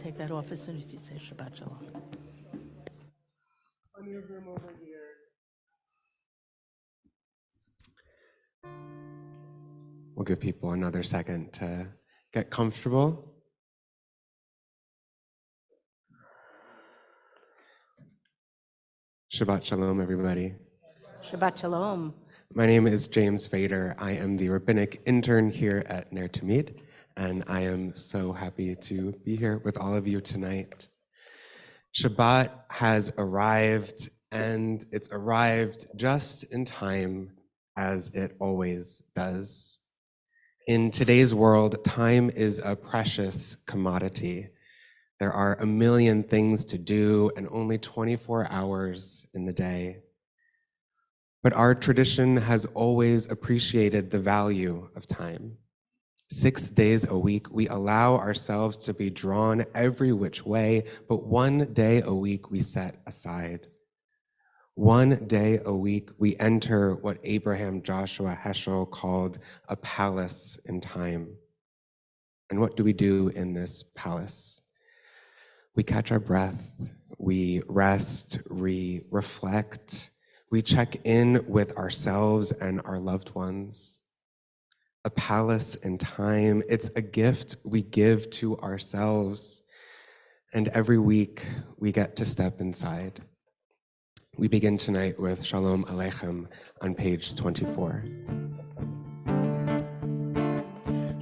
take that off as soon as you say Shabbat Shalom. On your room over here. We'll give people another second to get comfortable. Shabbat Shalom, everybody. Shabbat Shalom. My name is James Vader. I am the rabbinic intern here at Ner Tamid, and I am so happy to be here with all of you tonight. Shabbat has arrived, and it's arrived just in time, as it always does. In today's world, time is a precious commodity. There are a million things to do and only 24 hours in the day. But our tradition has always appreciated the value of time. 6 days a week, we allow ourselves to be drawn every which way, but 1 day a week we set aside. 1 day a week, we enter what Abraham Joshua Heschel called a palace in time. And what do we do in this palace? We catch our breath, we rest, we reflect, we check in with ourselves and our loved ones. A palace in time, it's a gift we give to ourselves. And every week, we get to step inside. We begin tonight with Shalom Aleichem on page 24.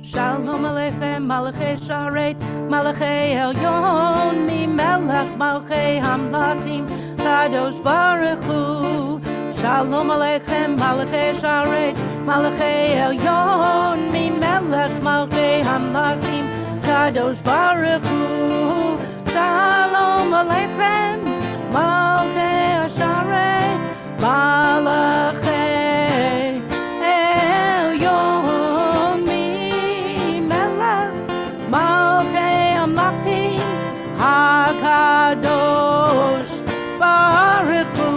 Shalom Aleichem, Malachei Sharet, Malachei Elyon, Mi Melech, Malachei Hamlachim, Kadosh Baruch Hu. Shalom Aleichem, Malachei Sharet, Malachei Elyon, Mi Melech, Malachei Hamlachim, Kadosh Baruch Hu. Shalom Aleichem, Malachei Sharet, Malachei Elyon, Mi Melech, Malachei Hamlachim, HaKadosh Baruch Hu.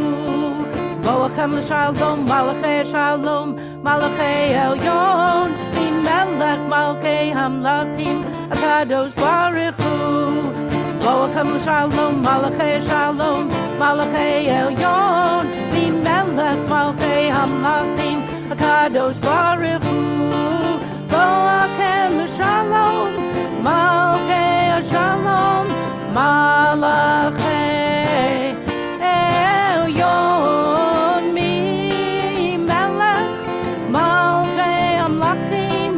Boachem l'shalom, Malachei Shalom, Malachei Elyon, Mi Melech, Malachei Hamlachim, HaKadosh Baruch Hu. Boachem l'shalom, Malachei Shalom, Malachei Elyon, Mi Melech, Malachei Hamlachim, HaKadosh Baruch Hu. Boachem l'shalom, Malachei Shalom, Malachei Elyon, Mi Melech, Malachei Hamlachim,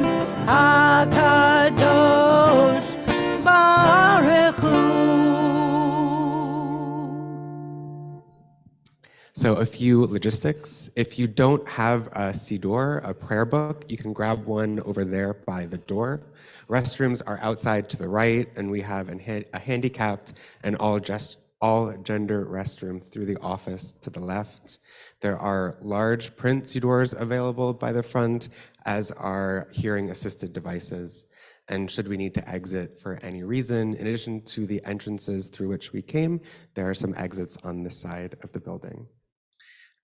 HaKadosh Baruch Hu. So a few logistics. If you don't have a siddur, a prayer book, you can grab one over there by the door. Restrooms are outside to the right, and we have a handicapped and all gender restroom through the office to the left. There are large print siddurs available by the front, as are hearing assisted devices. And should we need to exit for any reason, in addition to the entrances through which we came, there are some exits on this side of the building.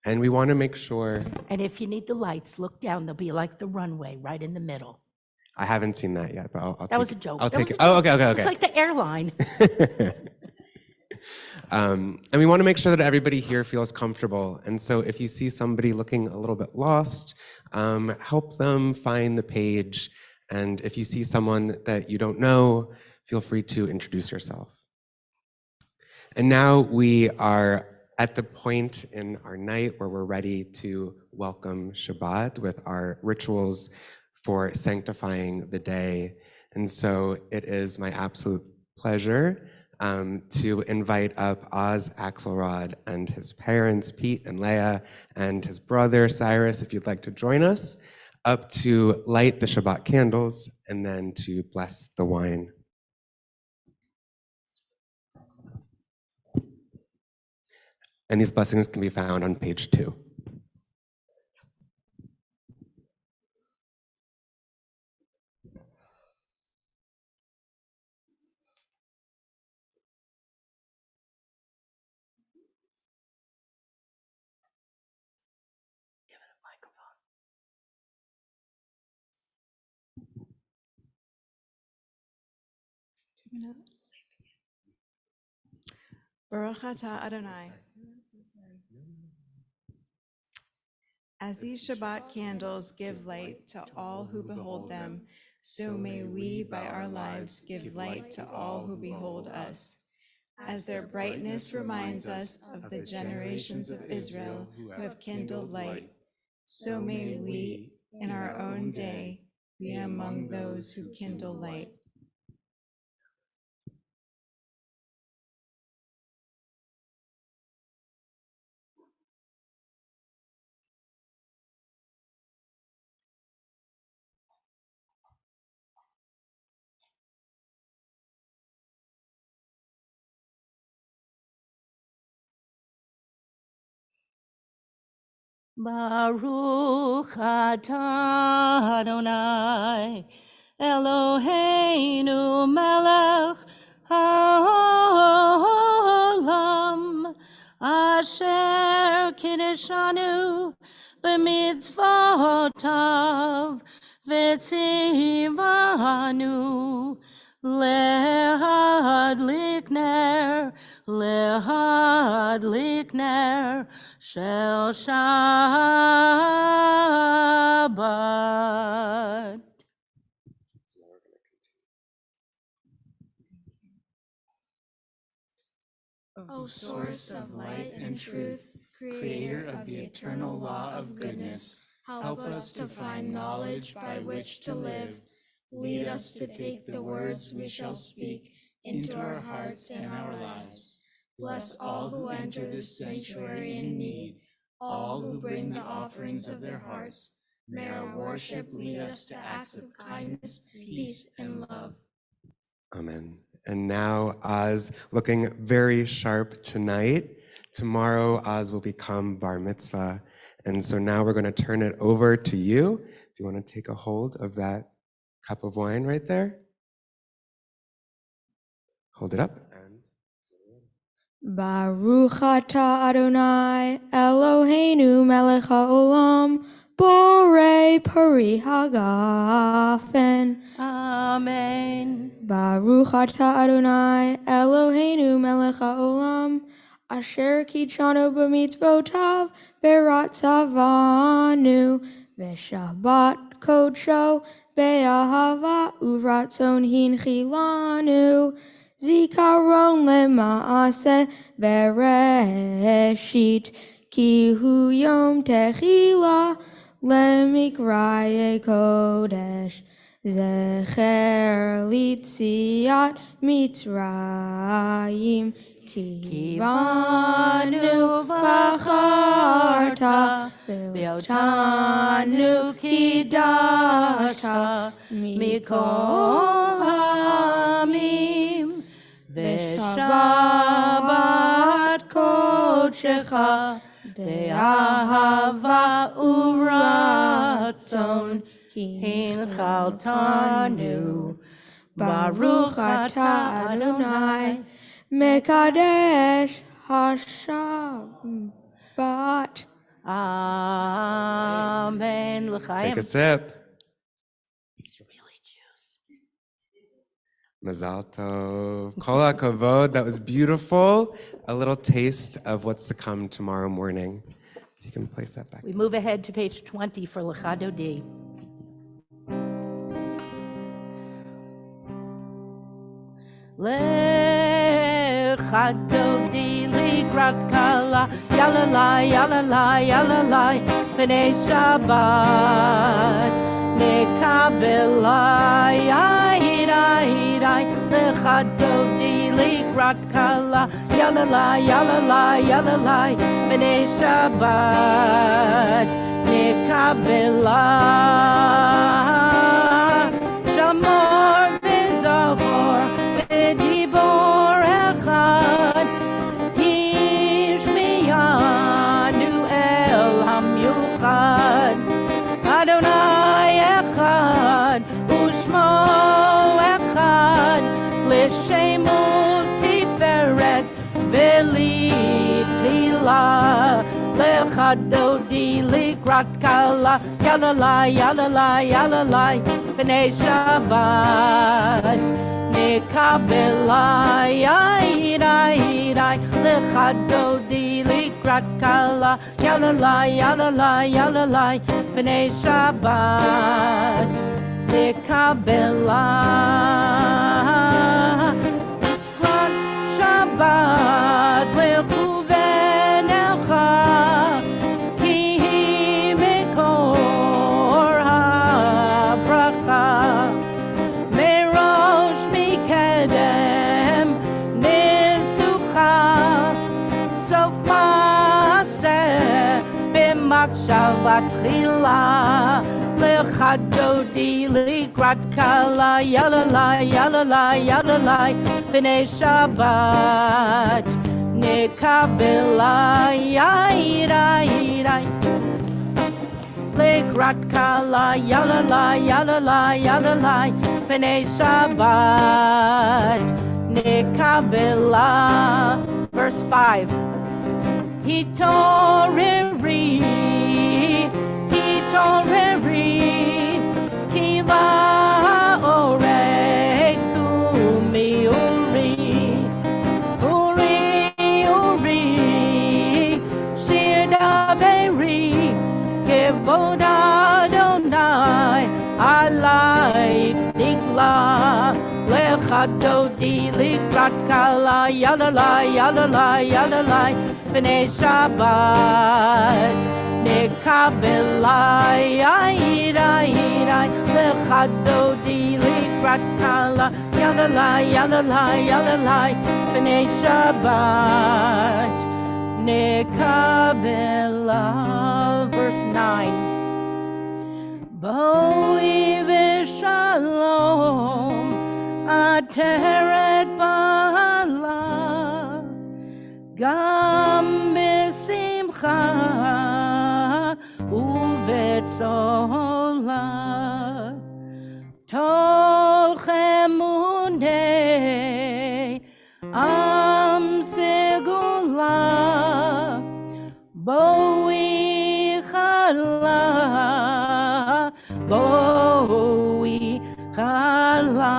And we want to make sure, And if you need the lights, look down. They'll be like the runway right in the middle. I haven't seen that yet, but I'll That take was a it. joke. I'll That take was it. a Oh, joke. okay. It's like the airline. And we want to make sure that everybody here feels comfortable. And so if you see somebody looking a little bit lost, help them find the page. And if you see someone that you don't know, feel free to introduce yourself. And now we are at the point in our night where we're ready to welcome Shabbat with our rituals for sanctifying the day. And so it is my absolute pleasure to invite up Oz Axelrod and his parents, Pete and Leah, and his brother, Cyrus, if you'd like to join us, up to light the Shabbat candles and then to bless the wine. And these blessings can be found on page 2. Baruch atah Adonai. As these Shabbat candles give light to all who behold them, so may we by our lives give light to all who behold us. As their brightness reminds us of the generations of Israel who have kindled light, so may we, in our own day, be among those who kindle light. Baruch atah Adonai Eloheinu melech haolam asher kiddushanu b'mitzvotav v'tzivanu lehadlik ner shel Shabbat. O source of light and truth, creator of the eternal law of goodness, help us to find knowledge by which to live. Lead us to take the words we shall speak into our hearts and our lives. Bless all who enter this sanctuary in need, all who bring the offerings of their hearts. May our worship lead us to acts of kindness, peace, and love. Amen. And now Oz looking very sharp tonight. Tomorrow Oz will become bar mitzvah. And so now we're going to turn it over to you. If you want to take a hold of that cup of wine right there. Hold it up. Baruch atah Adonai Eloheinu melech haolam borei pari hagafen. Amen. Baruch atah Adonai Eloheinu melech haolam asher kitshanu b'mitzvotav beratzavanu v'shabbat kodsho be'ahava uvratzon hinchilanu zikaron lema'aseh bereshit ki hu yom techila lemikraye kodesh zecher litziat mitzrayim kivanu v'charta ve'otanu kidashta mikol hamim v'shabbat kodshecha be'ahava uratzon hinchaltanu. Baruch atah Adonai mekadesh hashabbat. Amen. Take a sip. It's really juice. Mazal tov. Kol hakavod. That was beautiful. A little taste of what's to come tomorrow morning. So you can place that back. We move ahead to page 20 for Lechado D. Lechado D likrat kala yalalai yalalai yalalai b'nei Shabbat nekabelai ahirai ahirai lechado D likrat kala yalalai yalalai yalalai b'nei Shabbat nekabelai shamor v'zavor v'dibor echad hishmiyanu el hamyuchad Adonai echad ushmo echad l'shemu tiferet v'lichila lechado di likrat kala yalalai yalalai yalalai b'nei Shabbat nekabelai ahirai irai lechado di likrat kala yalalai yalalai yalalai b'nei Shabbat lekabela likrat Shabbat lechuvenecha ki mikor habracha merosh mikedem nisucha sof maaseh b'makshavat chila lechadodi likrat kala yalalai yalalai yalalai b'nei Shabbat nekabela irai irai likrat kala yalalai yalalai yalalai b'nei Shabbat nekabela. Verse 5. Hitoreri kiva oreku mi uri shirdaveri kevod Adonai alai nikla lechadodi likrat kala yalalai yalalai yalalai b'nei Shabbat nekabelai irai irai lechadodi likrat kala yalalai yalalai yalalai b'nei Shabbat nekabela. Verse 9. Boi v'shalom ateret bala gam b'simcha uvetzola toch emunei am segula boi chala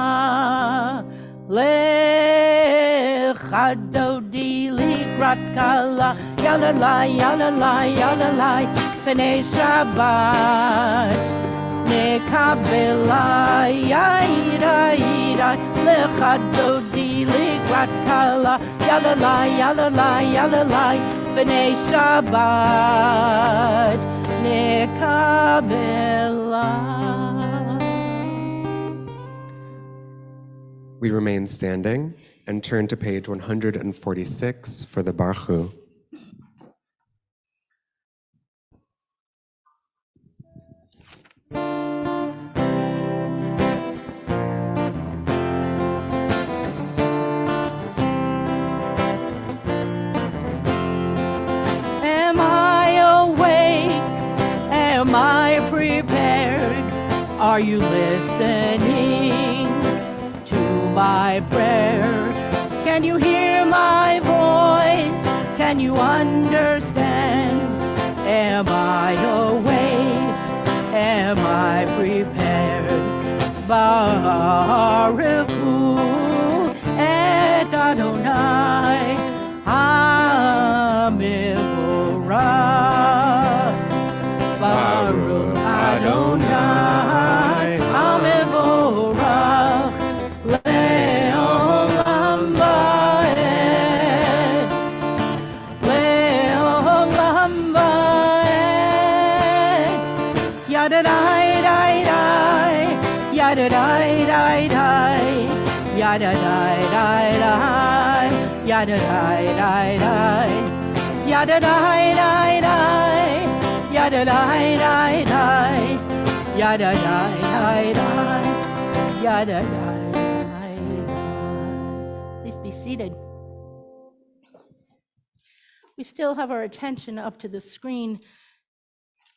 lechadodi likrat kala yalalai yalalai yalalai b'nei Shabbat nekabelai irai irai lechadodi likrat kala yalalai yalalai yalalai b'nei Shabbat nekabela. We remain standing and turn to page 146 for the Baruch. Am I awake? Am I prepared? Are you listening to my prayer? Can you hear my voice? Can you understand? Am I awake? Am I prepared? Baruch Hu et Adonai HaMevorach. Baruch Adonai HaMevorach le'olam va'ed, le'olam va'ed. Yadadai dai dai, yadadai dai dai, yadadai dai dai, yadadai dai dai, yadadai dai dai, yadadai dai dai, yadadai dai dai, yadadai dai dai. Please be seated. We still have our attention up to the screen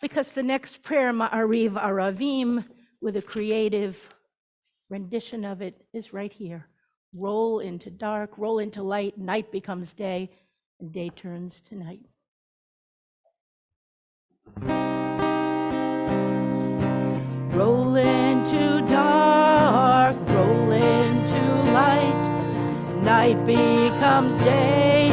because the next prayer, Ma'ariv Aravim, with a creative rendition of it, is right here. Roll into dark, roll into light, night becomes day, and day turns to night. Roll into dark, roll into light, night becomes day,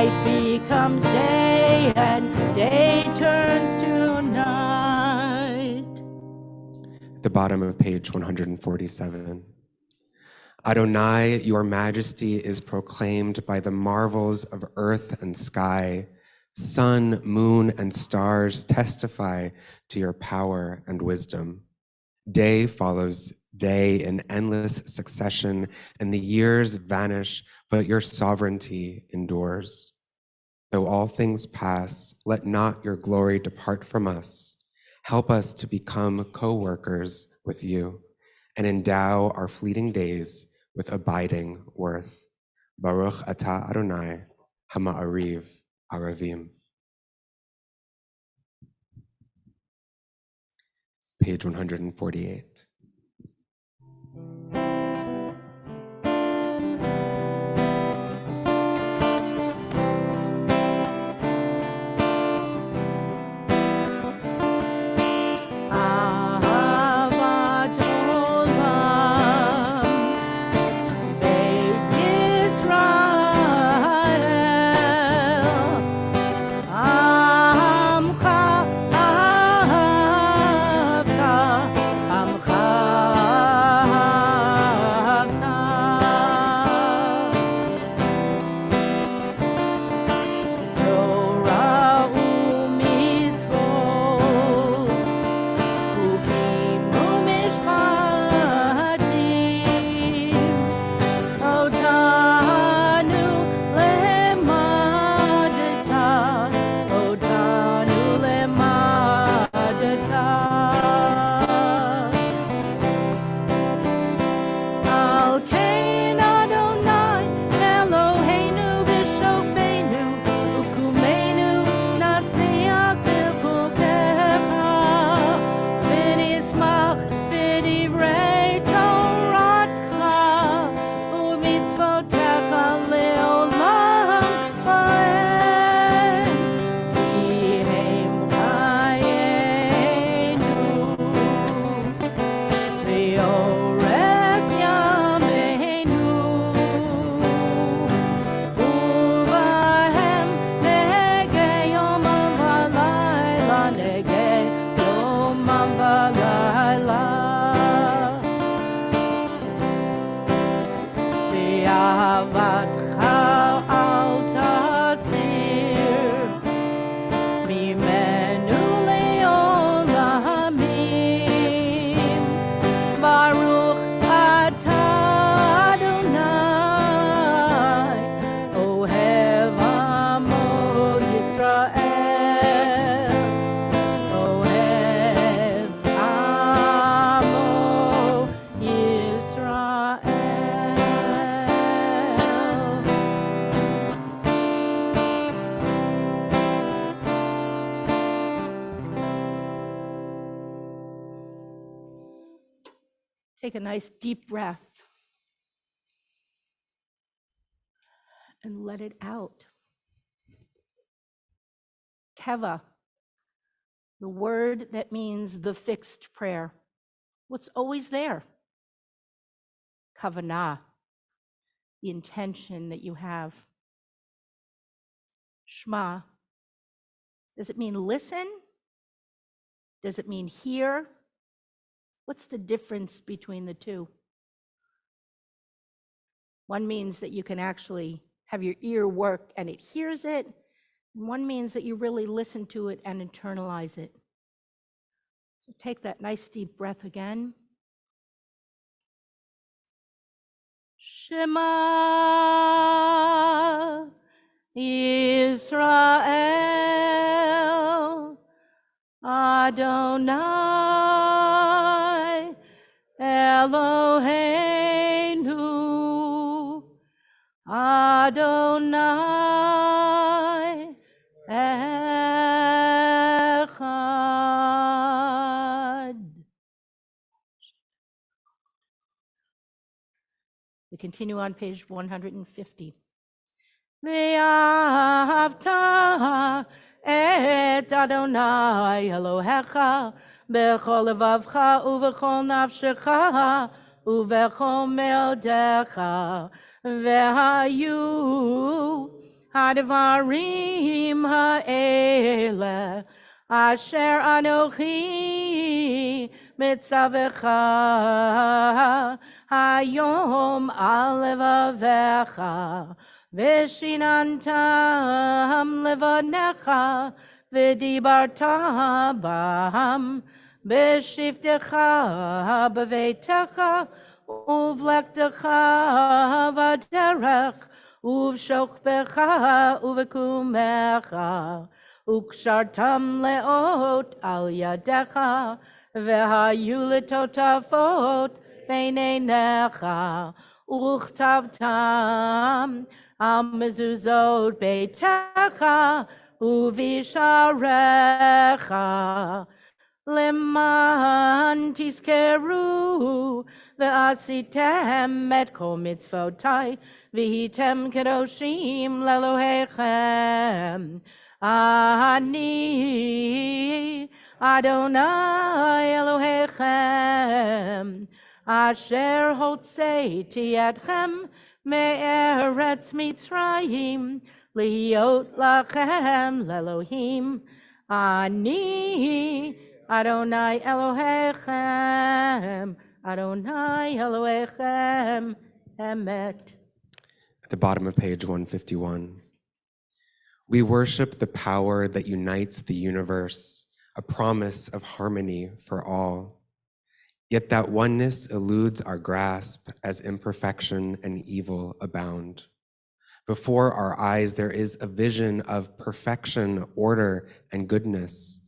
night becomes day and day turns to night. At the bottom of page 147. Adonai, your majesty is proclaimed by the marvels of earth and sky. Sun, moon, and stars testify to your power and wisdom. Day follows day in endless succession, and the years vanish, but your sovereignty endures. Though all things pass, let not your glory depart from us. Help us to become co-workers with you and endow our fleeting days with abiding worth. Baruch atah Adonai, Hama'ariv Aravim. Page 148. Ahavat olam, Beit Yisrael, Amcha ahavta, Amcha ahavta. Torah u'mitzvot, Chukim u'mishpatim, Otanu lemadata, Otanu lemadata. Al kein Adonai Eloheinu b'shofenu u'kumeinu nasiach b'chukecha v'nismach b'divrei Toratcha u'mitzvotecha le'olam va'ed ki hem chayenu v'yorech yameinu uvahem negei yomam v'layla negei yomam v'layla v'ahavatcha al tasir mimenu le'olamim. Baruch atah Adonai, Ohev amo Yisrael, Ohev amo Yisrael. Take a nice deep breath and let it out. Keva, the word that means the fixed prayer. What's always there? Kavanah, the intention that you have. Shema, does it mean listen? Does it mean hear? What's the difference between the two? One means that you can actually have your ear work and it hears it. And one means that you really listen to it and internalize it. So take that nice deep breath again. Shema Yisrael Adonai Eloheinu Adonai Echad. We continue on page 150. Ve'ahavta et Adonai Elohecha bechol levavcha uvechol nafshecha uvechol meodecha ve'hayu הדברים האלה אשר אנוכי מצווך היום על לבביך ושיננתם לבניך ודיברת בם בשבתך בביתך ובלכתך בדרך ובשוכבך ובקומך וקשרתם לאות על ידיך והיו לטוטפות בין עיניך וכתבתם על מזוזות ביתך ובשעריך למען תזכרו ועשיתם את כל מצוותיי והייתם קדושים לאלוהיכם. אני אדוני אלוהיכם אשר הוצאתי אתכם מארץ מצרים להיות לכם לאלוהים. אני אדוני אלוהיכם, אדוני אלוהיכם, אמת. At the bottom of page 151. We worship the power that unites the universe, a promise of harmony for all. Yet that oneness eludes our grasp as imperfection and evil abound. Before our eyes, there is a vision of perfection, order, and goodness.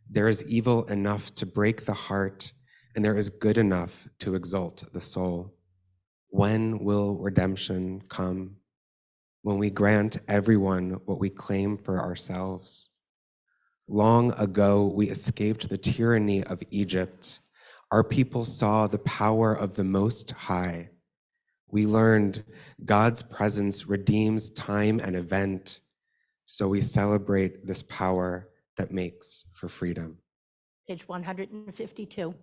There is evil enough to break the heart, and there is good enough to exalt the soul. When will redemption come? When we grant everyone what we claim for ourselves? Long ago, we escaped the tyranny of Egypt. Our people saw the power of the Most High. We learned God's presence redeems time and event, so we celebrate this power that makes for freedom. Page 152.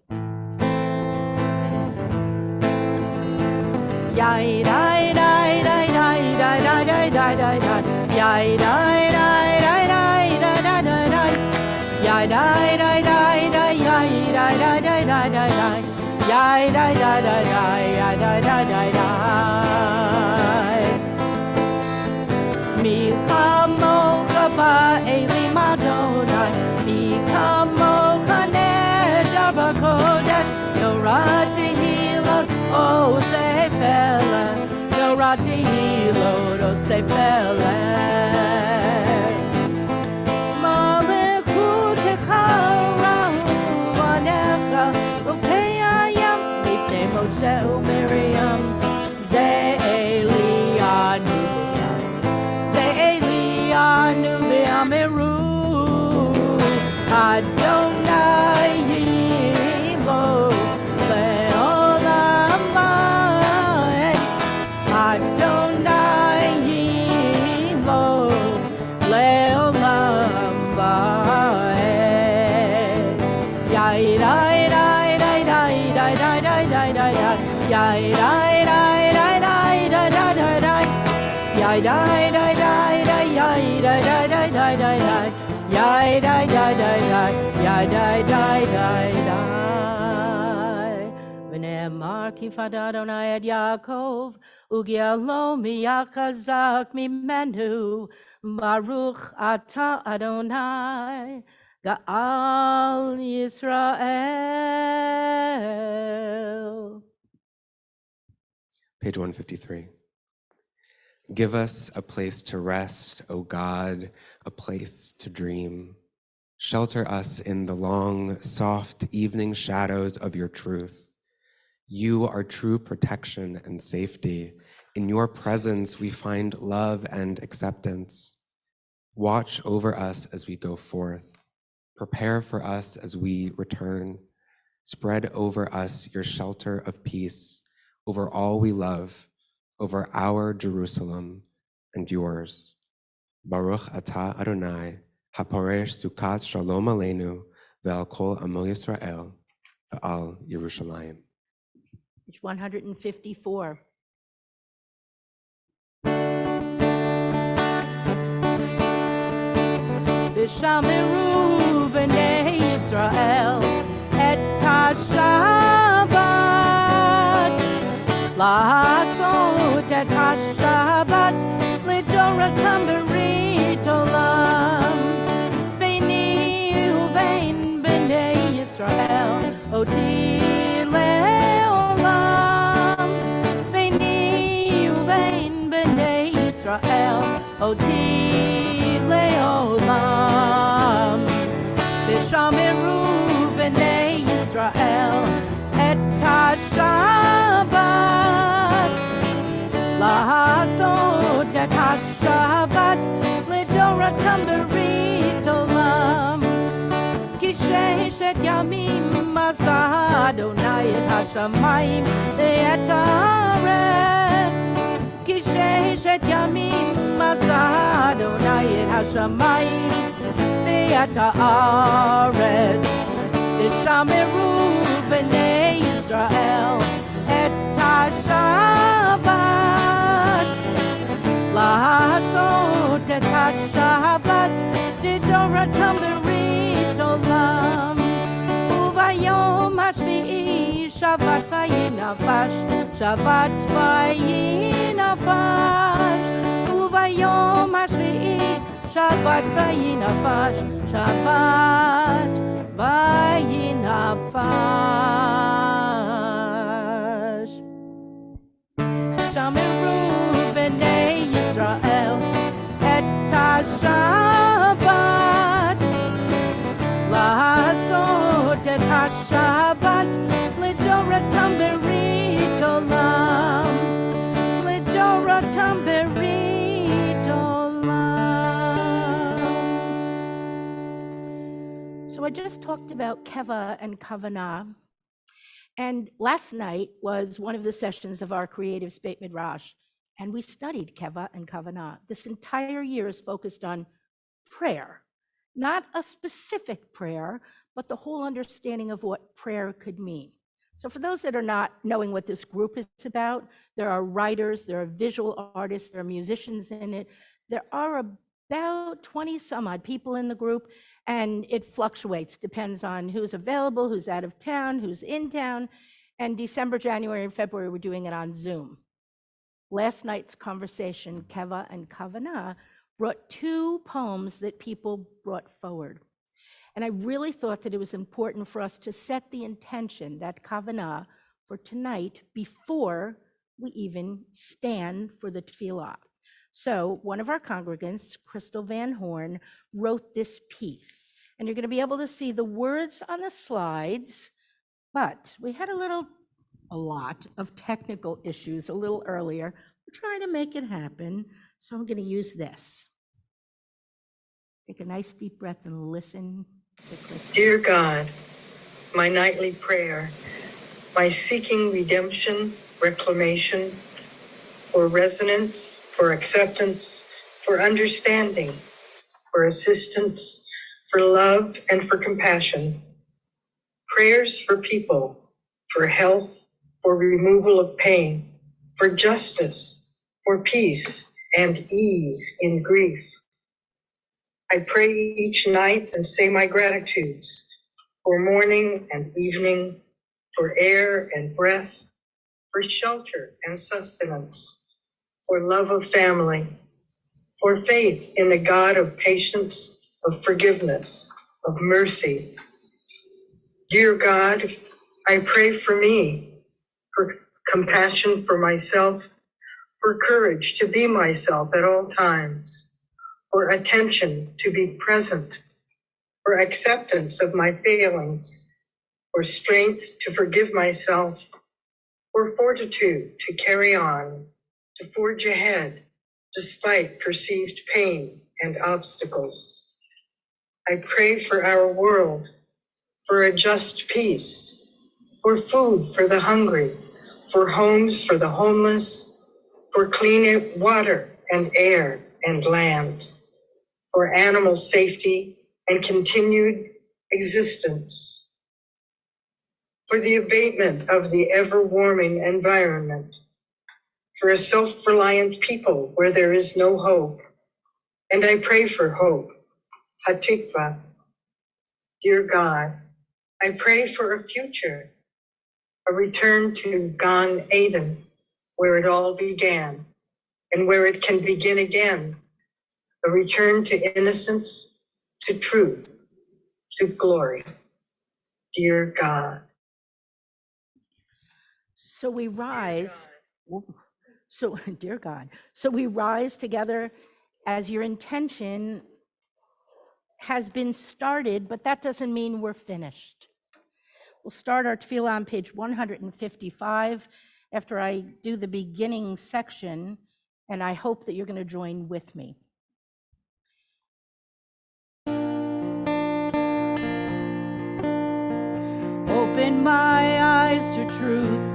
Yai dai dai dai dai dai dai dai dai dai dai. Yai dai dai dai dai dai dai dai dai. Yai dai dai dai dai yai dai dai dai dai dai dai. Yai dai dai dai dai yai dai dai dai dai. Mi chamocha ba'elim Adonai, mi chamocha neder b'kodesh, yorati hilot osefele, yorati hilot osefele. Malechutecha ra'uvanecha, ukeyayam, mipnei Moshe u'Miriam, ze Elianu. Anu ve'ameru Adonai Yimo le'olam va'ed Adonai Yimo le'olam va'ed Yai dai dai dai dai dai dai dai dai dai dai Yai dai dai dai dai dai dai dai dai Yai dai dai dai dai yai dai dai dai dai dai dai yai dai dai dai dai yai dai dai dai dai V'ne'emar ki fad Adonai et Yaakov u'gialo miyachazak mimenu Baruch ata Adonai Ga'al Yisrael. Page 153. Give us a place to rest, O God, a place to dream. Shelter us in the long, soft evening shadows of your truth. You are true protection and safety. In your presence, we find love and acceptance. Watch over us as we go forth. Prepare for us as we return. Spread over us your shelter of peace, over all we love, over our Jerusalem and yours. Baruch atah Adonai, haporesh sukat shalom aleinu, ve'al kol amo Yisrael, ve'al Yerushalayim. Page 154. ושמרו בני ישראל את השבת, לעשות את השבת לדורתם ברית עולם. ביני ובין בני ישראל אותי לעולם, ביני ובין בני ישראל אותי לעולם. ושמרו בני ישראל את השבת, לעשות את השבת לדורתם ברית עולם. כי ששת ימים עשה אדוני את השמיים ואת הארץ, כי ששת ימים עשה אדוני את השמיים ואת הארץ. ושמרו בני ישראל את השבת, לעשות את השבת לדורתם ברית עולם. וביום השביעי שבת וינפש, שבת וינפש, וביום השביעי שבת וינפש, שבת וינפש. שמרו בני ישראל את השבת, לעשות את השבת לדורתם ברית עולם, לדורתם ברית עולם. So I just talked about keva and kavanah. And last night was one of the sessions of our Creative Beit Midrash, and we studied keva and kavanah. This entire year is focused on prayer, not a specific prayer, but the whole understanding of what prayer could mean. So for those that are not knowing what this group is about, there are writers, there are visual artists, there are musicians in it. There are about 20 some odd people in the group, and it fluctuates, depends on who's available, who's out of town, who's in town. And December, January, and February, we're doing it on Zoom. Last night's conversation, Keva and Kavanah, brought two poems that people brought forward. And I really thought that it was important for us to set the intention, that Kavanah, for tonight before we even stand for the tefillah. So one of our congregants, Crystal Van Horn, wrote this piece. And you're going to be able to see the words on the slides, but we had a lot of technical issues a little earlier. We're trying to make it happen, so I'm going to use this. Take a nice deep breath and listen to Crystal. Dear God, my nightly prayer, my seeking redemption, reclamation, for resonance, for acceptance, for understanding, for assistance, for love, and for compassion. Prayers for people, for health, for removal of pain, for justice, for peace and ease in grief. I pray each night and say my gratitudes for morning and evening, for air and breath, for shelter and sustenance, for love of family, for faith in the God of patience, of forgiveness, of mercy. Dear God, I pray for me, for compassion for myself, for courage to be myself at all times, for attention to be present, for acceptance of my failings, for strength to forgive myself, for fortitude to carry on, to forge ahead despite perceived pain and obstacles. I pray for our world, for a just peace, for food for the hungry, for homes for the homeless, for clean water and air and land, for animal safety and continued existence, for the abatement of the ever-warming environment, for a self-reliant people where there is no hope. And I pray for hope, Hatikva, dear God, I pray for a future, a return to Gan Eden, where it all began, and where it can begin again, a return to innocence, to truth, to glory. Dear God. So we rise. So, dear God, so we rise together as your intention has been started, but that doesn't mean we're finished. We'll start our tefillah on page 155 after I do the beginning section, and I hope that you're going to join with me. Open my eyes to truth,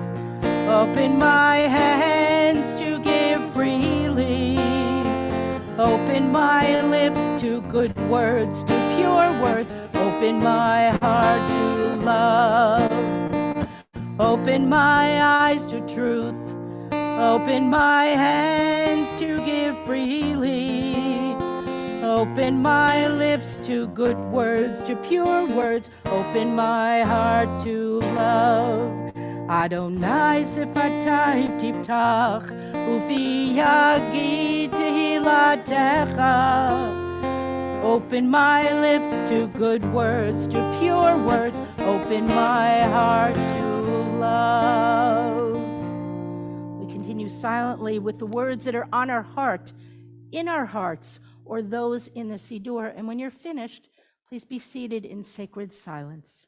open my hands to give freely, open my lips to good words, to pure words, open my heart to love, open my eyes to truth, open my hands to give freely, open my lips to good words, to pure words, open my heart to love. Adonai sefatayv tiftach, ufi yagid tehilatecha. Open my lips to good words, to pure words, open my heart to love. We continue silently with the words that are on our heart, in our hearts, or those in the Siddur. And when you're finished, please be seated in sacred silence.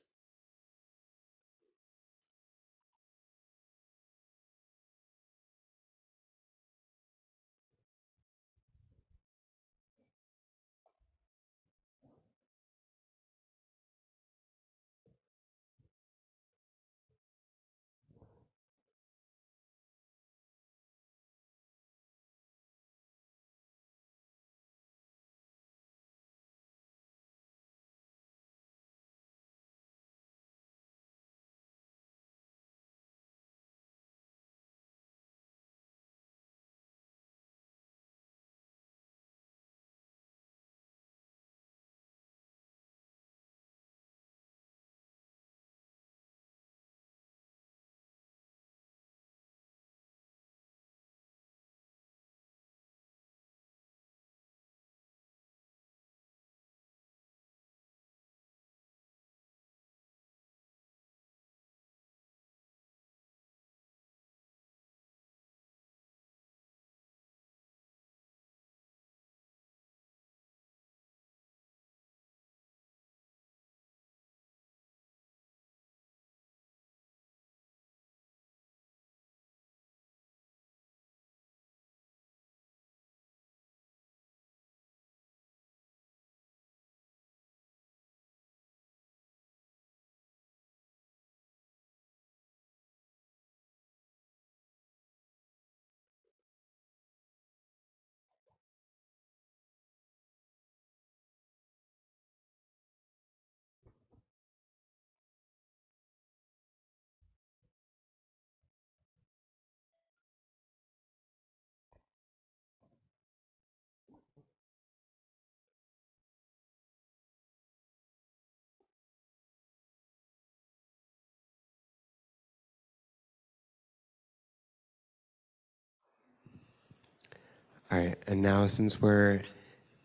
All right, and now since we're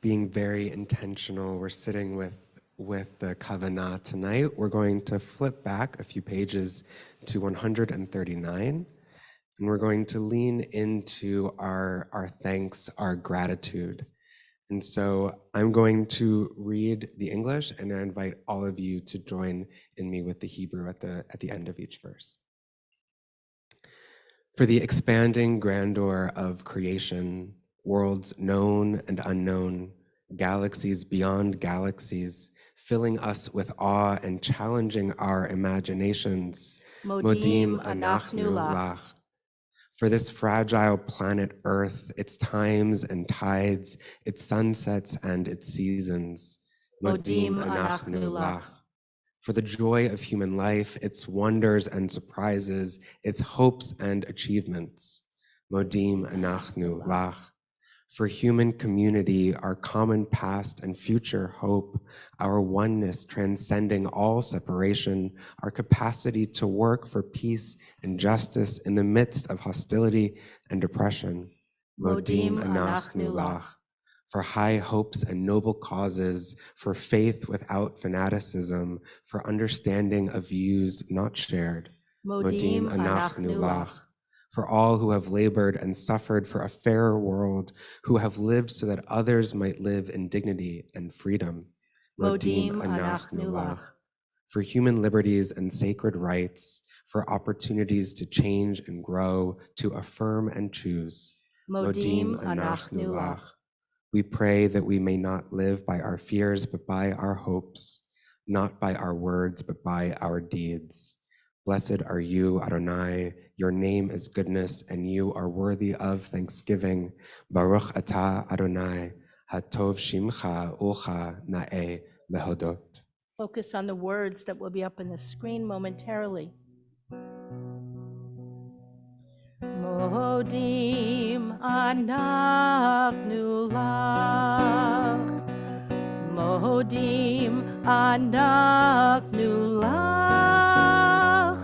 being very intentional, we're sitting with the Kavanah tonight, we're going to flip back a few pages to 139, and we're going to lean into our thanks, our gratitude. And so I'm going to read the English, and I invite all of you to join in me with the Hebrew at the end of each verse. For the expanding grandeur of creation, worlds known and unknown, galaxies beyond galaxies, filling us with awe and challenging our imaginations. Modim anachnu lach. For this fragile planet Earth, its times and tides, its sunsets and its seasons. Modim anachnu lach. For the joy of human life, its wonders and surprises, its hopes and achievements. Modim anachnu lach. for human community, our common past and future hope, our oneness transcending all separation, our capacity to work for peace and justice in the midst of hostility and oppression. Modim anachnu lach. For high hopes and noble causes, for faith without fanaticism, for understanding of views not shared. Modim anachnu lach. For all who have labored and suffered for a fairer world, who have lived so that others might live in dignity and freedom. Modim anachnu lach. For human liberties and sacred rights, for opportunities to change and grow, to affirm and choose. Modim anachnu lach. We pray that we may not live by our fears, but by our hopes, not by our words, but by our deeds. Blessed are you, Adonai. Your name is goodness, and you are worthy of thanksgiving. Baruch atah Adonai, hatov shimcha ucha na'eh lehodot. Focus on the words that will be up on the screen momentarily. Modim anachnu lach. Modim anachnu lach.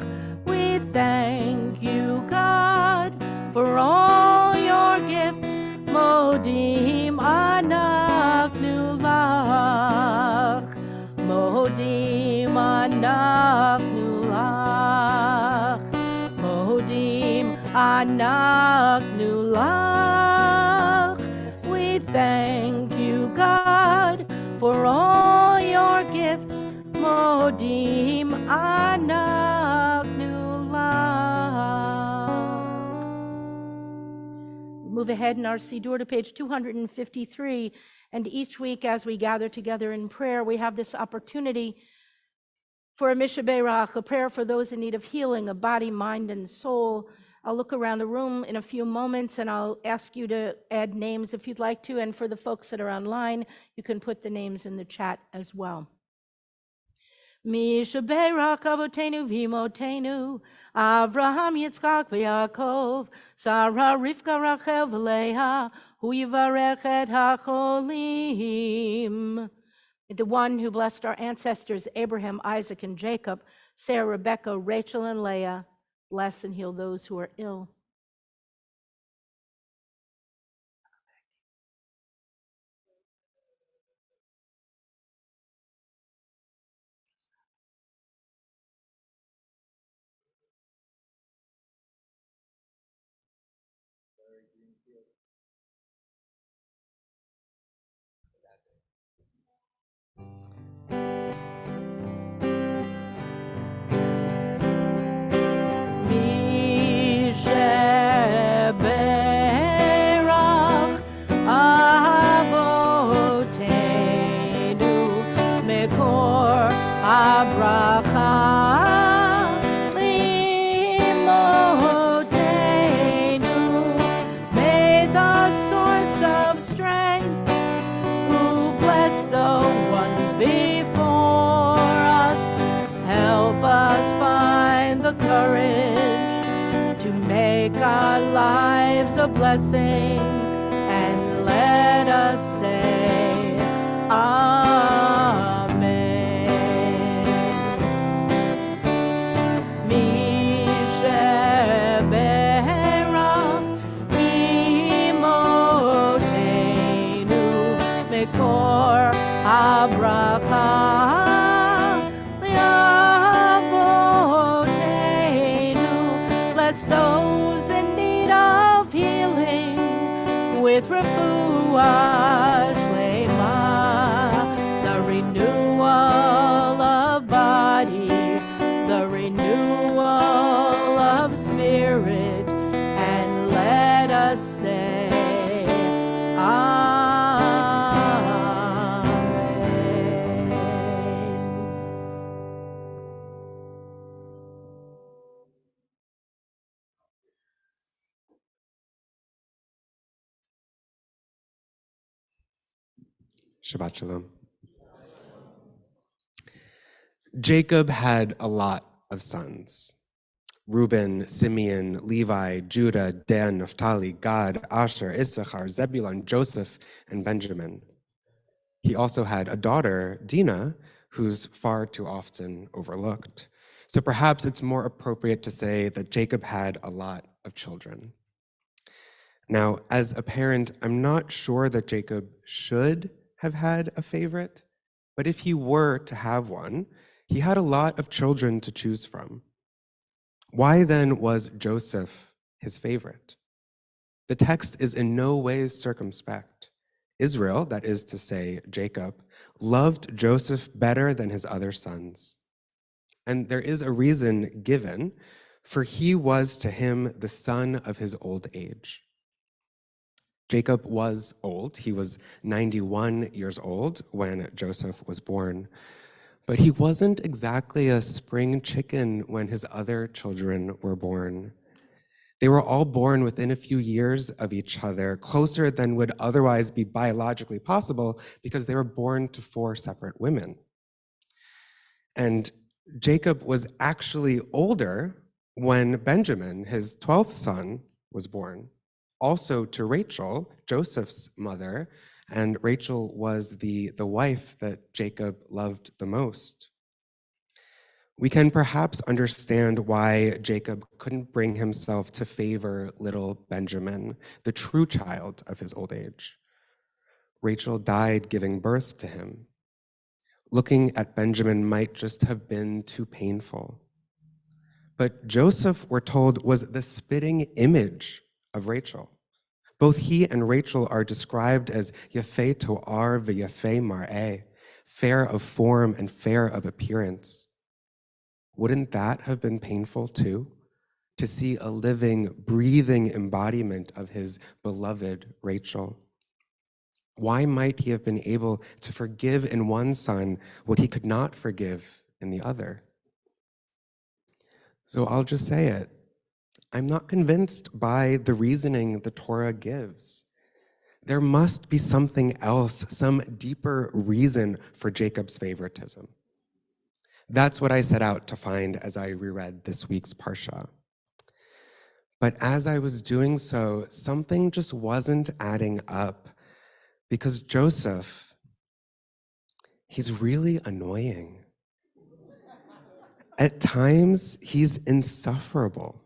We thank you, God, for all your gifts. Modim anachnu lach. Modim anachnu lach. Modim anachnu lach. We thank you, God, for all your gifts. Modim anachnu lach. Move ahead in our Siddur to page 253. And each week as we gather together in prayer, we have this opportunity for a Mishaberach, a prayer for those in need of healing of body, mind, and soul. I'll look around the room in a few moments and I'll ask you to add names if you'd like to. And for the folks that are online, you can put the names in the chat as well. Mishaberach avotenu v'imotenu, Avraham, Yitzchak, v'Yaakov, Sarah, Rivka, Rachel, v'Leah, hu yivarech et hacholim. The one who blessed our ancestors, Abraham, Isaac, and Jacob, Sarah, Rebekah, Rachel, and Leah, bless and heal those who are ill. Mishaberach avotenu mekor habracha limotenu. May the source of strength, who bless the ones before us, help us find the courage to make our lives a blessing, and let us say Amen. Mishaberach imotenu mekor habracha liavotenu. Bless those in need of healing with refuah shlema, the renewal of body, the renewal of spirit, and let us say Amen. Shabbat shalom. Jacob had a lot of sons. Reuben, Simeon, Levi, Judah, Dan, Naphtali, Gad, Asher, Issachar, Zebulun, Joseph, and Benjamin. He also had a daughter, Dinah, who's far too often overlooked. So perhaps it's more appropriate to say that Jacob had a lot of children. Now, as a parent, I'm not sure that Jacob should have had a favorite, but if he were to have one, he had a lot of children to choose from. Why then was Joseph his favorite? The text is in no ways circumspect. Israel, that is to say, Jacob, loved Joseph better than his other sons. And there is a reason given, for he was to him the son of his old age. Jacob was old. He was 91 years old when Joseph was born. But he wasn't exactly a spring chicken when his other children were born. They were all born within a few years of each other, closer than would otherwise be biologically possible because they were born to 4 separate women. And Jacob was actually older when Benjamin, his 12th son, was born, also to Rachel, Joseph's mother, and Rachel was the wife that Jacob loved the most. We can perhaps understand why Jacob couldn't bring himself to favor little Benjamin, the true child of his old age. Rachel died giving birth to him. Looking at Benjamin might just have been too painful. But Joseph, we're told, was the spitting image of Rachel. Both he and Rachel are described as yafei to'ar v'yafei mar'eh, fair of form and fair of appearance. Wouldn't that have been painful too? To see a living, breathing embodiment of his beloved Rachel. Why might he have been able to forgive in one son what he could not forgive in the other? So I'll just say it. I'm not convinced by the reasoning the Torah gives. There must be something else, some deeper reason for Jacob's favoritism. That's what I set out to find as I reread this week's Parsha. But as I was doing so, something just wasn't adding up because Joseph, he's really annoying. At times, he's insufferable.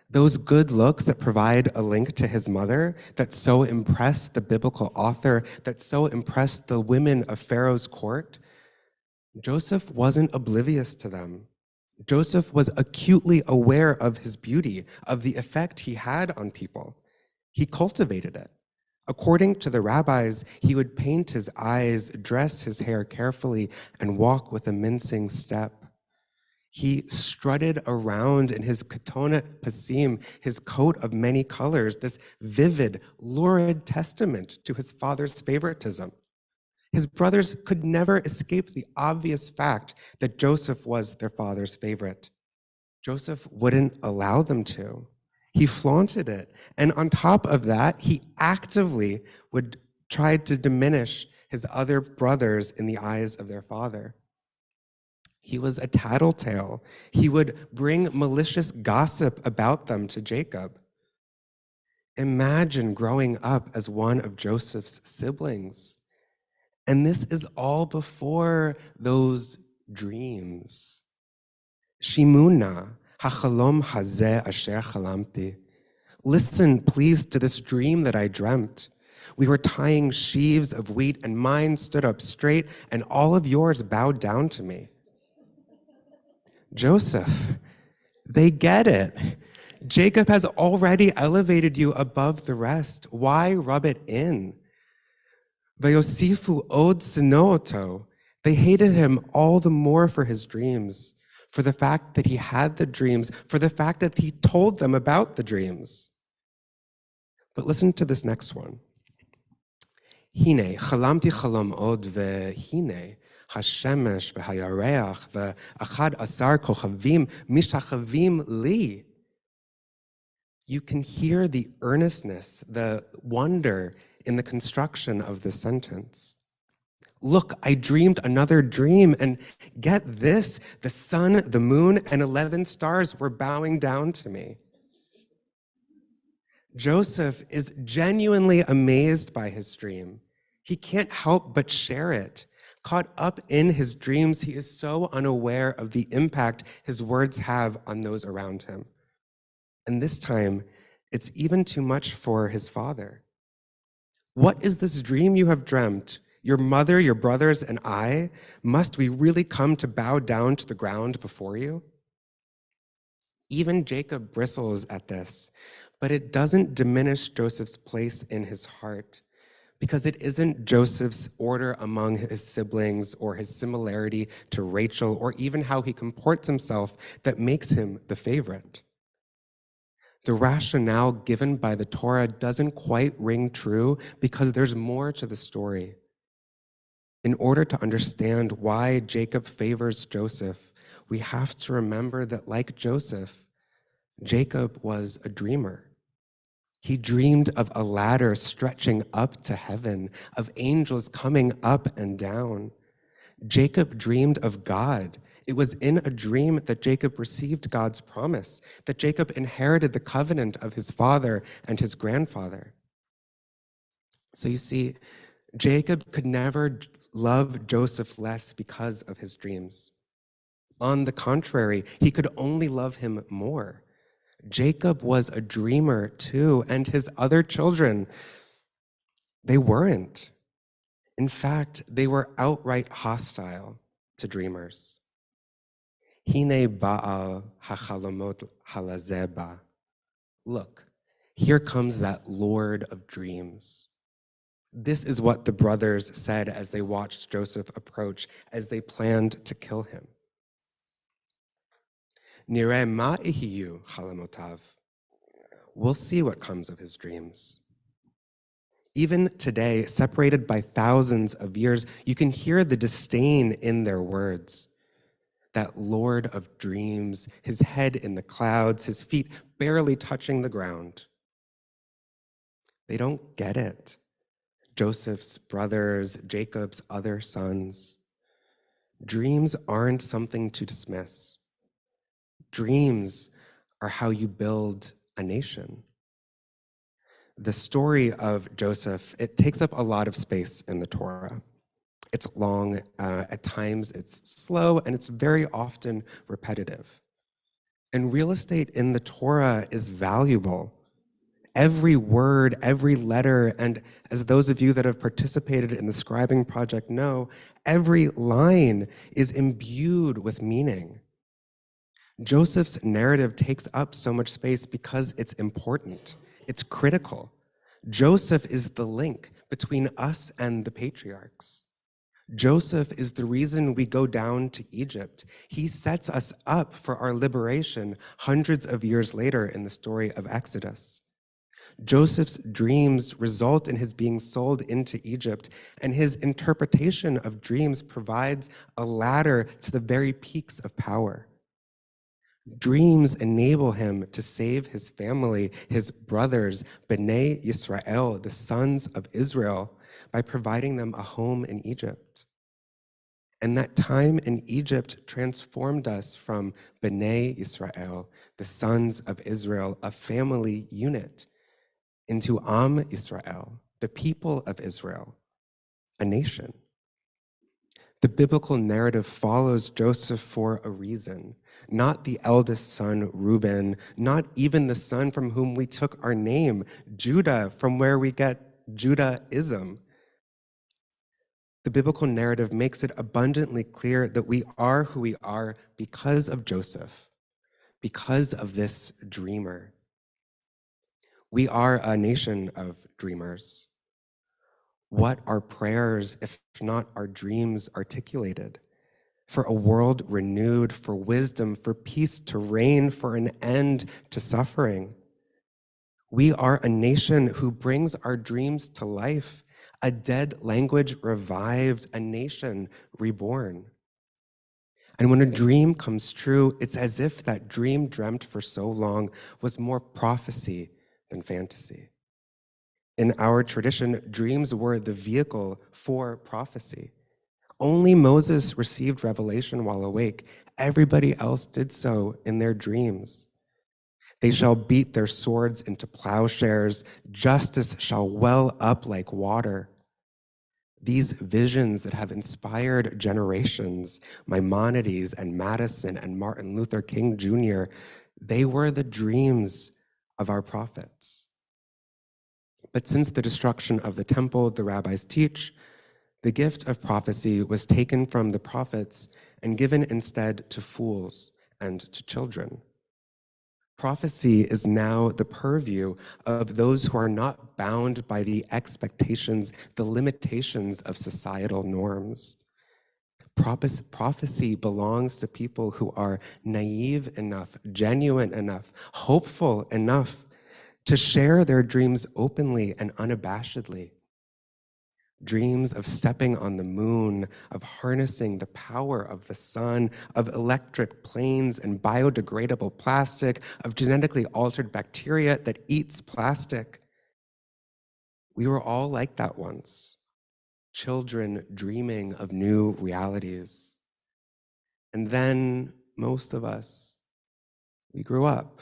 Those good looks that provide a link to his mother, that so impressed the biblical author, that so impressed the women of Pharaoh's court, Joseph wasn't oblivious to them. Joseph was acutely aware of his beauty, of the effect he had on people. He cultivated it. According to the rabbis, he would paint his eyes, dress his hair carefully, and walk with a mincing step. He strutted around in his ketonet pasim, his coat of many colors, this vivid, lurid testament to his father's favoritism. His brothers could never escape the obvious fact that Joseph was their father's favorite. Joseph wouldn't allow them to. He flaunted it. And on top of that, he actively would try to diminish his other brothers in the eyes of their father. He was a tattletale. He would bring malicious gossip about them to Jacob. Imagine growing up as one of Joseph's siblings. And this is all before those dreams. Shimuna, hachalom hazeh asher chalamti. Listen, please, to this dream that I dreamt. We were tying sheaves of wheat, and mine stood up straight, and all of yours bowed down to me. Joseph, they get it. Jacob has already elevated you above the rest. Why rub it in? Vayosifu od sinooto. They hated him all the more for his dreams, for the fact that he had the dreams, for the fact that he told them about the dreams. But listen to this next one. Hine, chalamti chalam od vehine. Hashemesh v'hayareach v'achad asar kochavim mishachavim li. You can hear the earnestness, the wonder in the construction of this sentence. look, I dreamed another dream, and get this, the sun, the moon, and 11 stars were bowing down to me. Joseph is genuinely amazed by his dream. He can't help but share it. Caught up in his dreams, he is so unaware of the impact his words have on those around him. And this time, it's even too much for his father. What is this dream you have dreamt? Your mother, your brothers, and I? Must we really come to bow down to the ground before you? Even Jacob bristles at this, but it doesn't diminish Joseph's place in his heart, because it isn't Joseph's order among his siblings or his similarity to Rachel or even how he comports himself that makes him the favorite. The rationale given by the Torah doesn't quite ring true because there's more to the story. In order to understand why Jacob favors Joseph, we have to remember that, like Joseph, Jacob was a dreamer. He dreamed of a ladder stretching up to heaven, of angels coming up and down. Jacob dreamed of God. It was in a dream that Jacob received God's promise, that Jacob inherited the covenant of his father and his grandfather. So you see, Jacob could never love Joseph less because of his dreams. On the contrary, he could only love him more. Jacob was a dreamer too, and his other children, they weren't. In fact, they were outright hostile to dreamers. Hine Baal hachalomot halazeba. Look, here comes that Lord of dreams. This is what the brothers said as they watched Joseph approach, as they planned to kill him. Nireh ma ihiyu chalamotav. We'll see what comes of his dreams. Even today, separated by thousands of years, you can hear the disdain in their words. That Lord of dreams, his head in the clouds, his feet barely touching the ground. They don't get it. Joseph's brothers, Jacob's other sons. Dreams aren't something to dismiss. Dreams are how you build a nation. The story of Joseph, it takes up a lot of space in the Torah. It's long, at times it's slow, and it's very often repetitive. And real estate in the Torah is valuable. Every word, every letter, and as those of you that have participated in the scribing project know, every line is imbued with meaning. Joseph's narrative takes up so much space because it's important. It's critical. Joseph is the link between us and the patriarchs. Joseph is the reason we go down to Egypt. He sets us up for our liberation hundreds of years later in the story of Exodus. Joseph's dreams result in his being sold into Egypt, and his interpretation of dreams provides a ladder to the very peaks of power. Dreams enable him to save his family, his brothers, B'nai Yisrael, the sons of Israel, by providing them a home in Egypt. And that time in Egypt transformed us from B'nai Yisrael, the sons of Israel, a family unit, into Am Israel, the people of Israel, a nation. The biblical narrative follows Joseph for a reason, not the eldest son, Reuben, not even the son from whom we took our name, Judah, from where we get Judaism. The biblical narrative makes it abundantly clear that we are who we are because of Joseph, because of this dreamer. We are a nation of dreamers. What are prayers, if not our dreams, articulated? For a world renewed, for wisdom, for peace to reign, for an end to suffering. We are a nation who brings our dreams to life, a dead language revived, a nation reborn. And when a dream comes true, it's as if that dream dreamt for so long was more prophecy than fantasy. In our tradition, dreams were the vehicle for prophecy. Only Moses received revelation while awake. Everybody else did so in their dreams. They shall beat their swords into plowshares. Justice shall well up like water. These visions that have inspired generations, Maimonides and Madison and Martin Luther King Jr., they were the dreams of our prophets. But since the destruction of the temple, the rabbis teach, the gift of prophecy was taken from the prophets and given instead to fools and to children. Prophecy is now the purview of those who are not bound by the expectations, the limitations of societal norms. Prophecy belongs to people who are naive enough, genuine enough, hopeful enough to share their dreams openly and unabashedly. Dreams of stepping on the moon, of harnessing the power of the sun, of electric planes and biodegradable plastic, of genetically altered bacteria that eats plastic. We were all like that once, children dreaming of new realities. And then most of us, we grew up.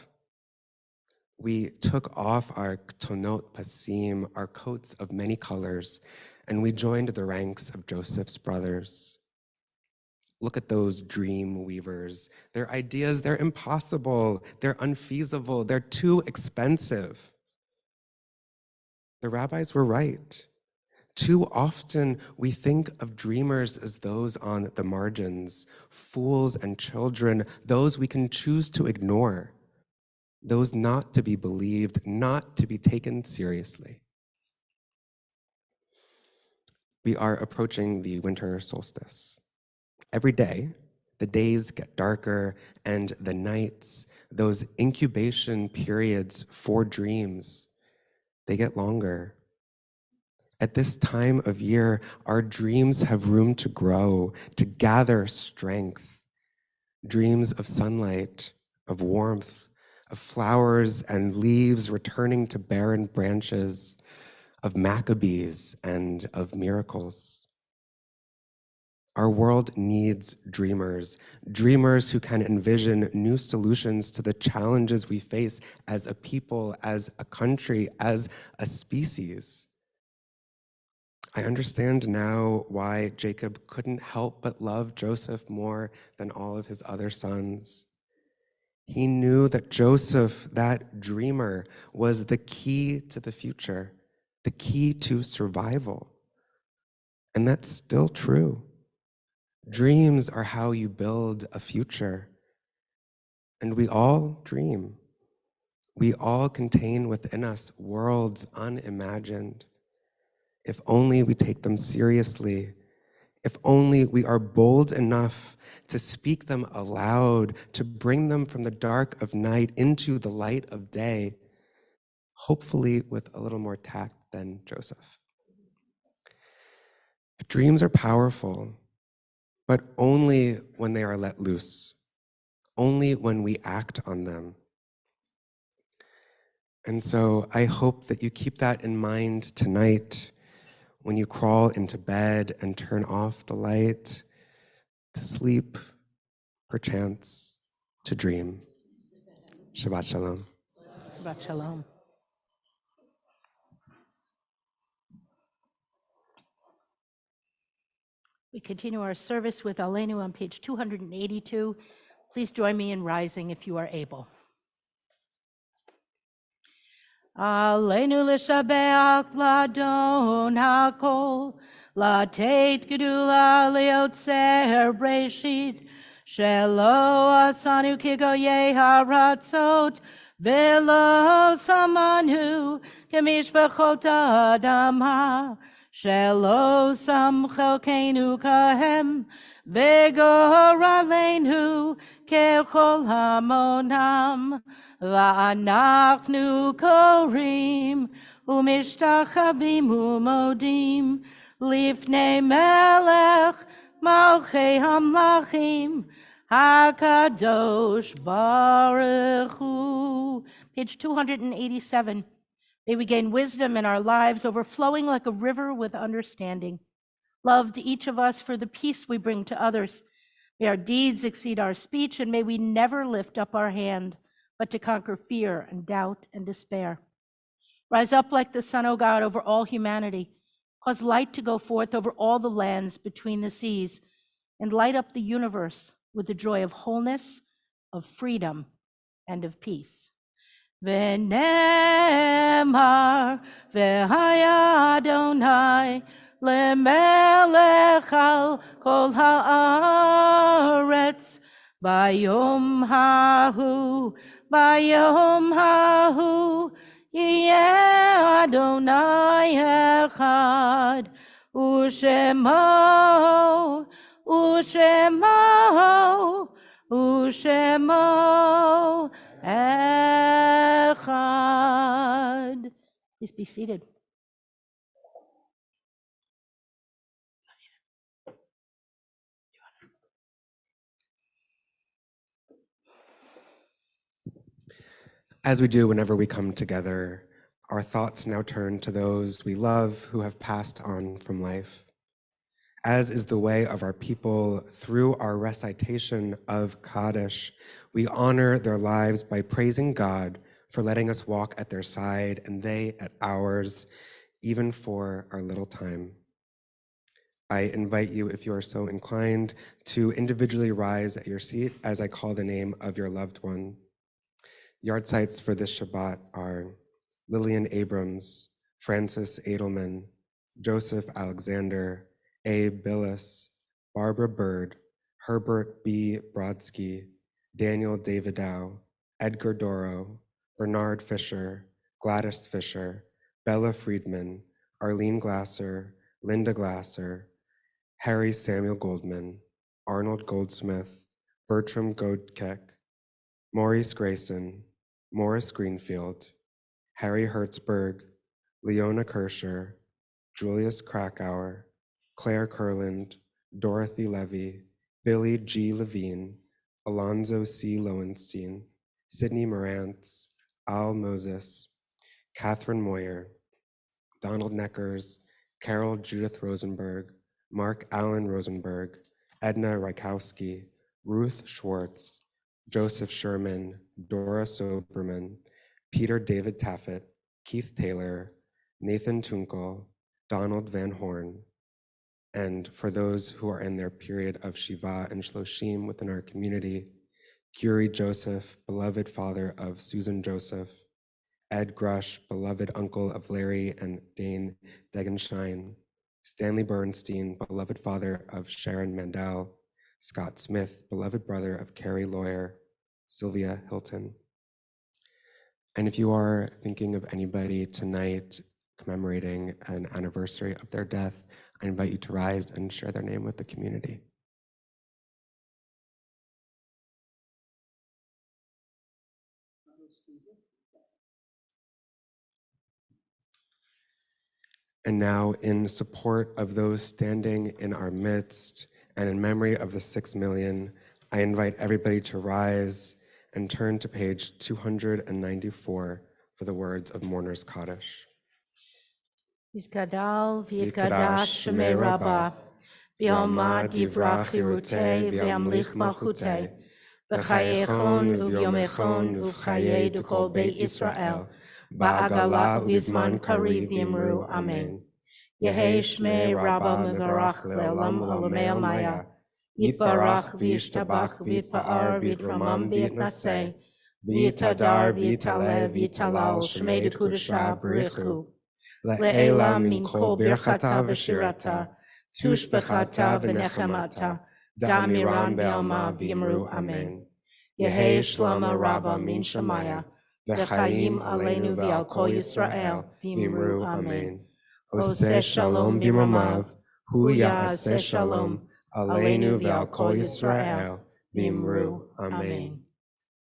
We took off our ktonot pasim, our coats of many colors, and we joined the ranks of Joseph's brothers. Look at those dream weavers. Their ideas, they're impossible, they're unfeasible, they're too expensive. The rabbis were right. Too often we think of dreamers as those on the margins, fools and children, those we can choose to ignore, those not to be believed, not to be taken seriously. We are approaching the winter solstice. Every day, the days get darker and the nights, those incubation periods for dreams, they get longer. At this time of year, our dreams have room to grow, to gather strength. Dreams of sunlight, of warmth, of flowers and leaves returning to barren branches, of Maccabees and of miracles. Our world needs dreamers, dreamers who can envision new solutions to the challenges we face as a people, as a country, as a species. I understand now why Jacob couldn't help but love Joseph more than all of his other sons. He knew that Joseph, that dreamer, was the key to the future, the key to survival. And that's still true. Dreams are how you build a future. And we all dream. We all contain within us worlds unimagined. If only we take them seriously, if only we are bold enough to speak them aloud, to bring them from the dark of night into the light of day, hopefully with a little more tact than Joseph. Dreams are powerful, but only when they are let loose, only when we act on them. And so I hope that you keep that in mind tonight when you crawl into bed and turn off the light, to sleep, perchance, to dream. Shabbat shalom. Shabbat shalom. We continue our service with Aleinu on page 282. Please join me in rising if you are able. Aleinu l'shabeach ladon hakol, latet gedula liotzer breshit, shelo asanu kigoye haratzot, velo samanu kemishvachot adama, shelo samchokenu kahem, וגורלנו ככל המונם, ואנחנו קוראים ומשתחווים ומודים לפני מלך מלכי המלכים, הקדוש ברוך הוא. Page 287. May we gain wisdom in our lives, overflowing like a river with understanding. Loved each of us for the peace we bring to others. May our deeds exceed our speech, and may we never lift up our hand, but to conquer fear and doubt and despair. Rise up like the sun, O God, over all humanity. Cause light to go forth over all the lands between the seas, and light up the universe with the joy of wholeness, of freedom, and of peace. V'nemar v'haya Adonai lemelech al kol haaretz bayom hahu yeh Adonai echad u'shemo echad. Please be seated. As we do whenever we come together, our thoughts now turn to those we love who have passed on from life. As is the way of our people, through our recitation of Kaddish, we honor their lives by praising God for letting us walk at their side and they at ours, even for our little time. I invite you, if you are so inclined, to individually rise at your seat as I call the name of your loved one. Yard sites for this Shabbat are Lillian Abrams, Francis Edelman, Joseph Alexander, Abe Billis, Barbara Bird, Herbert B. Brodsky, Daniel Davidow, Edgar Doro, Bernard Fisher, Gladys Fisher, Bella Friedman, Arlene Glasser, Linda Glasser, Harry Samuel Goldman, Arnold Goldsmith, Bertram Godkeck, Maurice Grayson, Morris Greenfield, Harry Hertzberg, Leona Kirscher, Julius Krakauer, Claire Kurland, Dorothy Levy, Billy G. Levine, Alonzo C. Lowenstein, Sidney Morantz, Al Moses, Catherine Moyer, Donald Neckers, Carol Judith Rosenberg, Mark Allen Rosenberg, Edna Rykowski, Ruth Schwartz, Joseph Sherman, Dora Soberman, Peter David Taffet, Keith Taylor, Nathan Tunkel, Donald Van Horn, and for those who are in their period of Shiva and Shloshim within our community, Curie Joseph, beloved father of Susan Joseph, Ed Grush, beloved uncle of Larry and Dane Degenstein, Stanley Bernstein, beloved father of Sharon Mandel, Scott Smith, beloved brother of Carrie Lawyer, Sylvia Hilton. And if you are thinking of anybody tonight commemorating an anniversary of their death, I invite you to rise and share their name with the community. And now, in support of those standing in our midst and in memory of the 6 million, I invite everybody to rise and turn to page 294 for the words of Mourner's Kaddish. Yitgadal v'yitgadash shemei Rabbah, v'yoma divrach chirutei v'yamlich malchutei, v'chayechon uv'yomechon uv'chayei d'kol beit Yisrael, ba'agala uv'zman kariv v'yimru amen. Yehei shmei Rabbah mevarach le'olam olamei almaya, yitbarach v'yishtabach v'yitpa'ar v'yitramam v'yitnaseh, v'yitadar v'yitaleh v'yitalal shmei d'kudashah b'richu. Le'ela min kol birchata v'shirata, tushbechata v'nechemata, damiram be'alma v'yimru amen. Yehei shlama rabba min shamaya, v'chayim aleinu v'al kol Yisrael v'yimru amen. Oseh shalom b'mamav, hu ya'aseh shalom, aleinu v'al kol Yisrael v'yimru amen.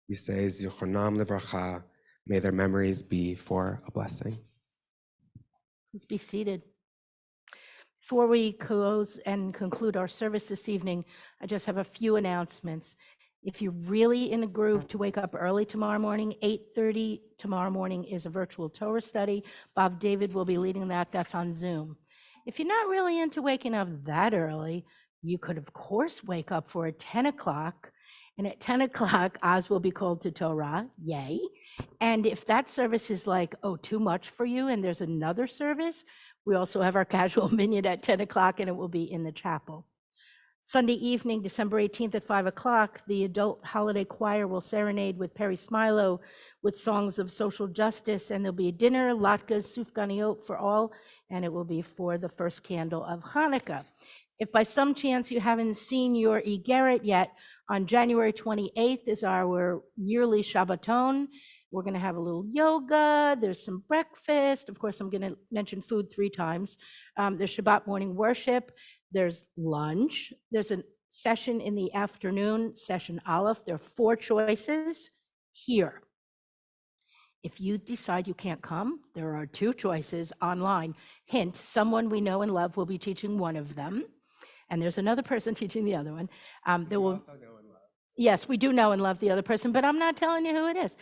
We say Zichronam Livracha, may their memories be for a blessing. Please be seated. Before we close and conclude our service this evening, I just have a few announcements. If you're really in a groove to wake up early tomorrow morning, 8:30 tomorrow morning is a virtual Torah study. Bob David will be leading that. That's on Zoom. If you're not really into waking up that early, you could, of course, wake up for at 10 o'clock. And at 10 o'clock, Oz will be called to Torah. Yay. And if that service is like, oh, too much for you, and there's another service, we also have our casual minyan at 10 o'clock, and it will be in the chapel. Sunday evening, December 18th at 5 o'clock, the adult holiday choir will serenade with Perry Smilo with songs of social justice, and there'll be a dinner, latkes, sufganiyot for all, and it will be for the first candle of Hanukkah. If by some chance you haven't seen your Igeret yet, on January 28th is our yearly Shabbaton. We're going to have a little yoga. There's some breakfast. Of course, I'm going to mention food 3 times. There's Shabbat morning worship. There's lunch. There's a session in the afternoon, session Aleph. There are 4 choices here. If you decide you can't come, there are 2 choices online. Hint, someone we know and love will be teaching one of them, and there's another person teaching the other one. There will. Yes, we do know and love the other person, but I'm not telling you who it is.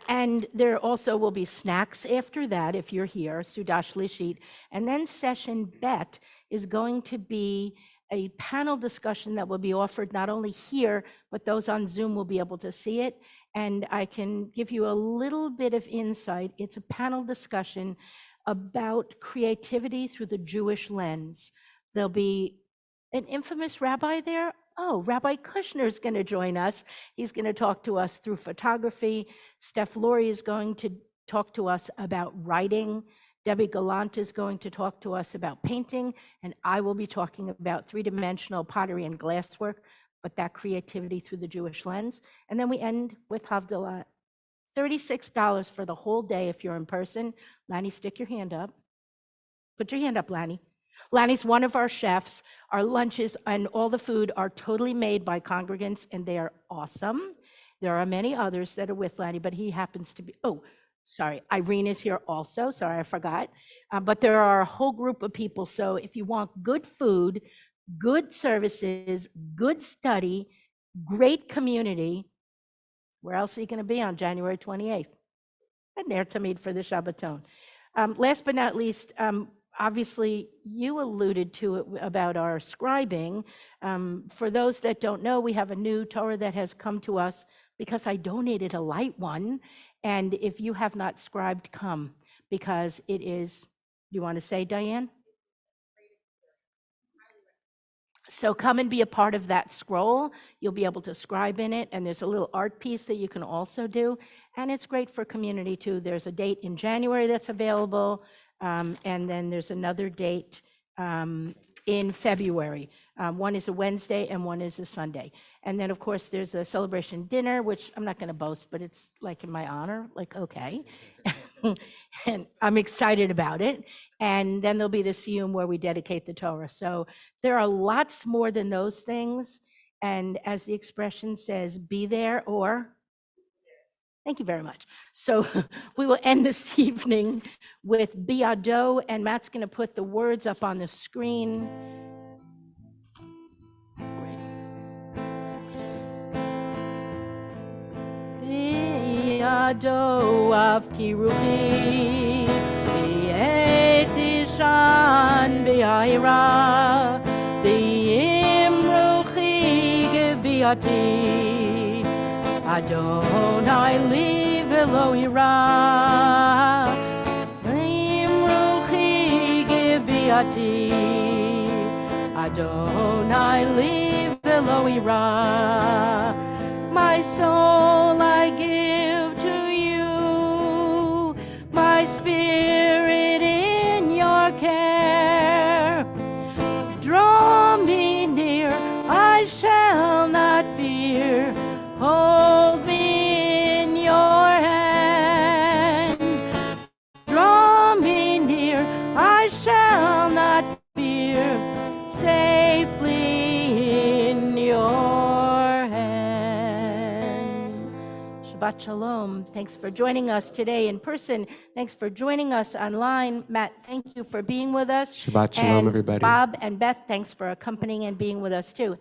And there also will be snacks after that if you're here, Sudash Lishit. And then session Bet is going to be a panel discussion that will be offered not only here, but those on Zoom will be able to see it. And I can give you a little bit of insight. It's a panel discussion about creativity through the Jewish lens. There'll be an infamous rabbi there. Oh, Rabbi Kushner is going to join us. He's going to talk to us through photography. Steph Laurie is going to talk to us about writing. Debbie Gallant is going to talk to us about painting. And I will be talking about 3-dimensional pottery and glasswork, but that creativity through the Jewish lens. And then we end with Havdalah. $36 for the whole day if you're in person. Lanny, stick your hand up. Put your hand up, Lanny. Lanny's one of our chefs. Our lunches and all the food are totally made by congregants, and they are awesome. There are many others that are with Lanny, but he happens to be, oh, sorry, Irene is here also. Sorry, I forgot. But there are a whole group of people. So if you want good food, good services, good study, great community, where else are you going to be on January 28th? At Ner Tamid for the Shabbaton. Last but not least, obviously, you alluded to it about our scribing. For those that don't know, we have a new Torah that has come to us because I donated a light one. And if you have not scribed, come, because it is, you want to say, Diane? So come and be a part of that scroll. You'll be able to scribe in it, and there's a little art piece that you can also do. And it's great for community too. There's a date in January that's available. And then there's another date in February. One is a Wednesday and one is a Sunday. And then, of course, there's a celebration dinner, which I'm not going to boast, but it's like in my honor, like, okay. And I'm excited about it. And then there'll be the Siyum where we dedicate the Torah. So there are lots more than those things. And as the expression says, be there or... Thank you very much. So we will end this evening with Biado, and Matt's going to put the words up on the screen. Biado av kiruchi, bi'etishan bi'aira, bi'imruchi geviati. Adonai li velo ira, Imruchi geviati. Adonai li velo ira. My soul I give to you, my spirit in your care. Draw me near, I shall not fear. Hold me in your hand, draw me near, I shall not fear, safely in your hand. Shabbat Shalom. Thanks for joining us today in person. Thanks for joining us online. Matt, thank you for being with us. Shabbat Shalom, And everybody. Bob and Beth, thanks for accompanying and being with us too.